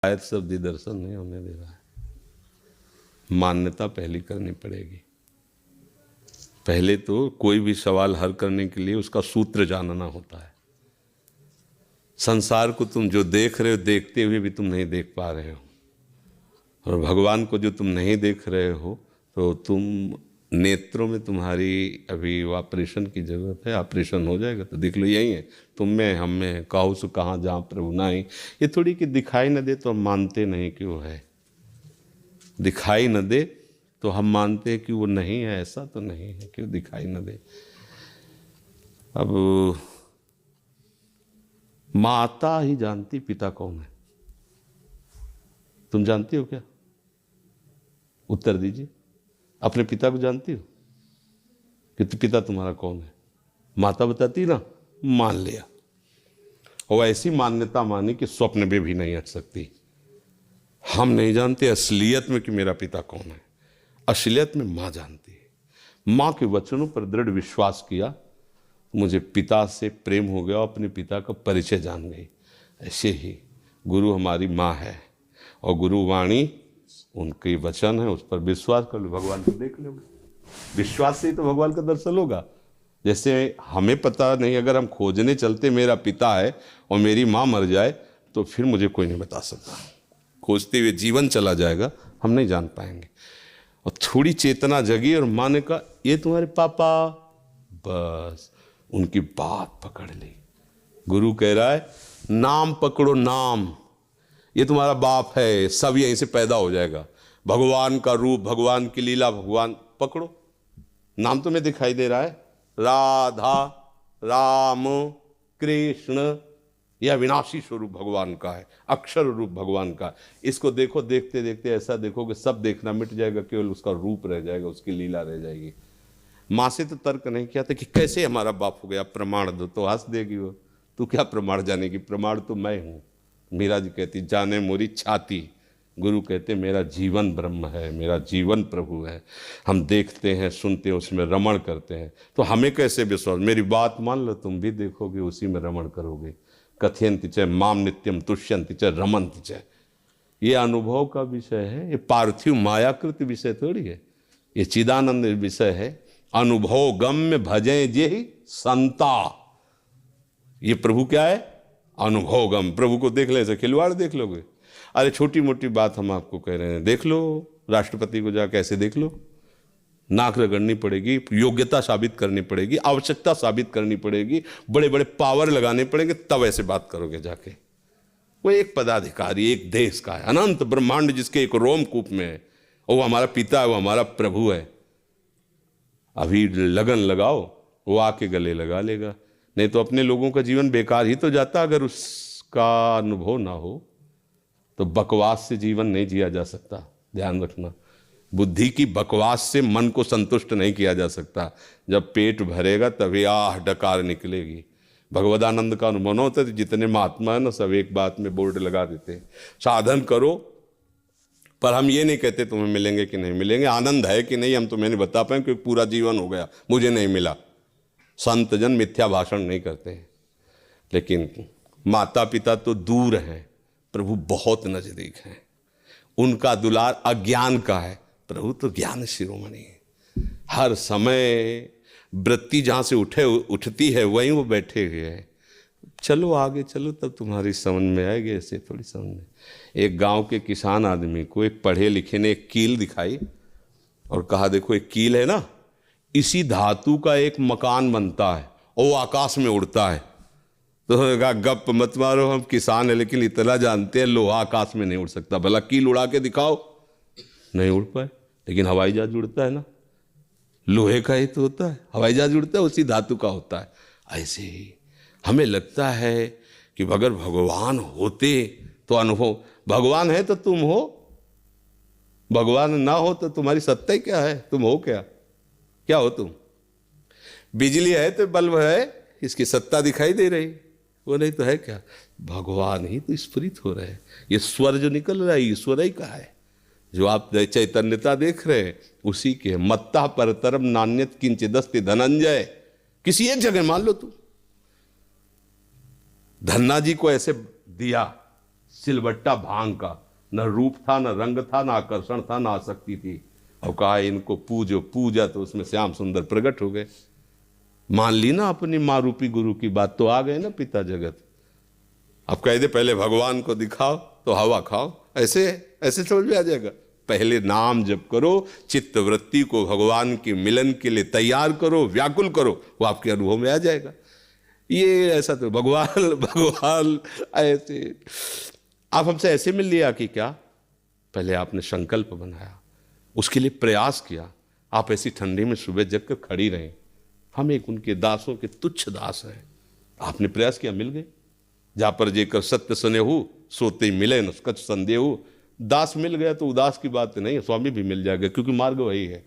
शायद शब्दी दर्शन नहीं होने दे रहा है। मान्यता पहली करनी पड़ेगी। पहले तो कोई भी सवाल हल करने के लिए उसका सूत्र जानना होता है। संसार को तुम जो देख रहे हो, देखते हुए भी तुम नहीं देख पा रहे हो, और भगवान को जो तुम नहीं देख रहे हो तो तुम नेत्रों में तुम्हारी अभी ऑपरेशन की जरूरत है। ऑपरेशन हो जाएगा तो देख लो, यही है तुम में, हम में, काहू सु कहाँ जहाँ प्रभु नाई। ये थोड़ी कि दिखाई न दे तो हम मानते नहीं कि वो है, दिखाई न दे तो हम मानते हैं कि वो नहीं है। ऐसा तो नहीं है कि वो दिखाई न दे। अब माता ही जानती पिता कौन है। तुम जानती हो क्या? उत्तर दीजिए। अपने पिता को जानती हो कि पिता तुम्हारा कौन है? माता बताती ना, मान लिया। और ऐसी मान्यता मानी कि स्वप्न में भी नहीं हट सकती। हम नहीं जानते असलियत में कि मेरा पिता कौन है। असलियत में माँ जानती है। माँ के वचनों पर दृढ़ विश्वास किया, मुझे पिता से प्रेम हो गया, अपने पिता का परिचय जान गई। ऐसे ही गुरु हमारी माँ है और गुरुवाणी उनके वचन है, उस पर विश्वास कर लो, भगवान को देख लो। विश्वास से ही तो भगवान का दर्शन होगा। जैसे हमें पता नहीं, अगर हम खोजने चलते मेरा पिता है और मेरी माँ मर जाए तो फिर मुझे कोई नहीं बता सकता। खोजते हुए जीवन चला जाएगा, हम नहीं जान पाएंगे। और थोड़ी चेतना जगी और माँ ने कहा ये तुम्हारे पापा, बस उनकी बात पकड़ ली। गुरु कह रहा है नाम पकड़ो, नाम, ये तुम्हारा बाप है, सब यहीं से पैदा हो जाएगा। भगवान का रूप, भगवान की लीला, भगवान पकड़ो। नाम तुम्हें दिखाई दे रहा है, राधा, राम, कृष्ण, यह विनाशी स्वरूप भगवान का है, अक्षर रूप भगवान का। इसको देखो, देखते देखते ऐसा देखोगे सब देखना मिट जाएगा, केवल उसका रूप रह जाएगा, उसकी लीला रह जाएगी। माँ से तो तर्क नहीं किया था कि कैसे हमारा बाप हो गया, प्रमाण दो, तो हंस देगी वो। तू क्या प्रमाण जानेगी? प्रमाण तो मैं हूँ। मीरा जी कहती जाने मोरी छाती। गुरु कहते मेरा जीवन ब्रह्म है, मेरा जीवन प्रभु है। हम देखते हैं, सुनते हैं, उसमें रमण करते हैं। तो हमें कैसे विश्वास? मेरी बात मान लो, तुम भी देखोगे, उसी में रमण करोगे। कथयन्ति च माम नित्यम तुष्यन्ति च रमन्ति च। ये अनुभव का विषय है, ये पार्थिव मायाकृत विषय थोड़ी है, ये चिदानंद विषय है। अनुभव गम्य भजें जे ही संता। ये प्रभु क्या है? अनुभव गम। प्रभु को देख ले, ऐसे खिलवाड़ देख लोगे। अरे छोटी मोटी बात हम आपको कह रहे हैं, देख लो राष्ट्रपति को जाकर, ऐसे देख लो। नाक रगड़नी पड़ेगी, योग्यता साबित करनी पड़ेगी, आवश्यकता साबित करनी पड़ेगी, बड़े बड़े पावर लगाने पड़ेंगे, तब ऐसे बात करोगे जाके। वो एक पदाधिकारी, एक देश का है, अनंत ब्रह्मांड जिसके एक रोमकूप में है, वो हमारा पिता है, वो हमारा प्रभु है। अभी लगन लगाओ, वो आके गले लगा लेगा। नहीं तो अपने लोगों का जीवन बेकार ही तो जाता। अगर उसका अनुभव ना हो तो बकवास से जीवन नहीं जिया जा सकता। ध्यान रखना, बुद्धि की बकवास से मन को संतुष्ट नहीं किया जा सकता। जब पेट भरेगा तभी आह डकार निकलेगी। भगवदानंद का अनुभव होता है। जितने महात्मा है ना, सब एक बात में बोर्ड लगा देते हैं, साधन करो, पर हम ये नहीं कहते तुम्हें मिलेंगे कि नहीं मिलेंगे, आनंद है कि नहीं हम तुम्हें नहीं बता पाए, क्योंकि पूरा जीवन हो गया, मुझे नहीं मिला। संत जन मिथ्या भाषण नहीं करते हैं। लेकिन माता पिता तो दूर हैं, प्रभु बहुत नजदीक हैं। उनका दुलार अज्ञान का है, प्रभु तो ज्ञान शिरोमणि है। हर समय वृत्ति जहाँ से उठती है वहीं वो बैठे हुए हैं। चलो आगे चलो, तब तुम्हारी समझ में आएगी, ऐसे थोड़ी समझ में। एक गांव के किसान आदमी को एक पढ़े लिखे ने एक कील दिखाई और कहा देखो एक कील है ना, इसी धातु का एक मकान बनता है और वो आकाश में उड़ता है। तो कहा गप मत मारो, हम किसान है लेकिन इतना जानते हैं लोहा आकाश में नहीं उड़ सकता। भला कील उड़ा के दिखाओ, नहीं उड़ पाए। लेकिन हवाई जहाज उड़ता है ना, लोहे का ही तो होता है, हवाई जहाज उड़ता है, उसी धातु का होता है। ऐसे ही हमें लगता है कि अगर भगवान होते तो अनुभव, भगवान है तो तुम हो, भगवान ना हो तो तुम्हारी सत्ता ही क्या है? तुम हो क्या? क्या हो तुम? बिजली है तो बल्ब है, इसकी सत्ता दिखाई दे रही, वो नहीं तो है क्या? भगवान ही तो स्फुरित हो रहे हैं। ये स्वर जो निकल रहा है ईश्वर ही का है। जो आप चैतन्यता देख रहे हैं उसी के। मत्ता परतरम नान्यत किंचिदस्ति धनंजय। किसी एक जगह मान लो तुम, धन्ना जी को ऐसे दिया सिलबट्टा भांग का, न रूप था, न रंग था, न आकर्षण था, न आसक्ति थी। और कहा इनको पूजो। पूजा तो उसमें श्याम सुंदर प्रकट हो गए। मान ली ना अपनी माँ रूपी गुरु की बात, तो आ गए ना पिता जगत। अब कह दे पहले भगवान को दिखाओ तो हवा खाओ, ऐसे ऐसे समझ में आ जाएगा। पहले नाम जप करो, चित्त वृत्ति को भगवान के मिलन के लिए तैयार करो, व्याकुल करो, वो आपके अनुभव में आ जाएगा। ये ऐसा तो भगवान भगवान ऐसे आप हमसे ऐसे मिल लिया कि क्या? पहले आपने संकल्प बनाया, उसके लिए प्रयास किया। आप ऐसी ठंडी में सुबह जग कर खड़ी रहीं। हम एक उनके दासों के तुच्छ दास हैं। आपने प्रयास किया, मिल गए। जा पर जेकर सत्य सनेहू, सोते मिले न कछ संदेहू। दास मिल गया तो उदास की बात नहीं है, स्वामी भी मिल जाएगा, क्योंकि मार्ग वही है।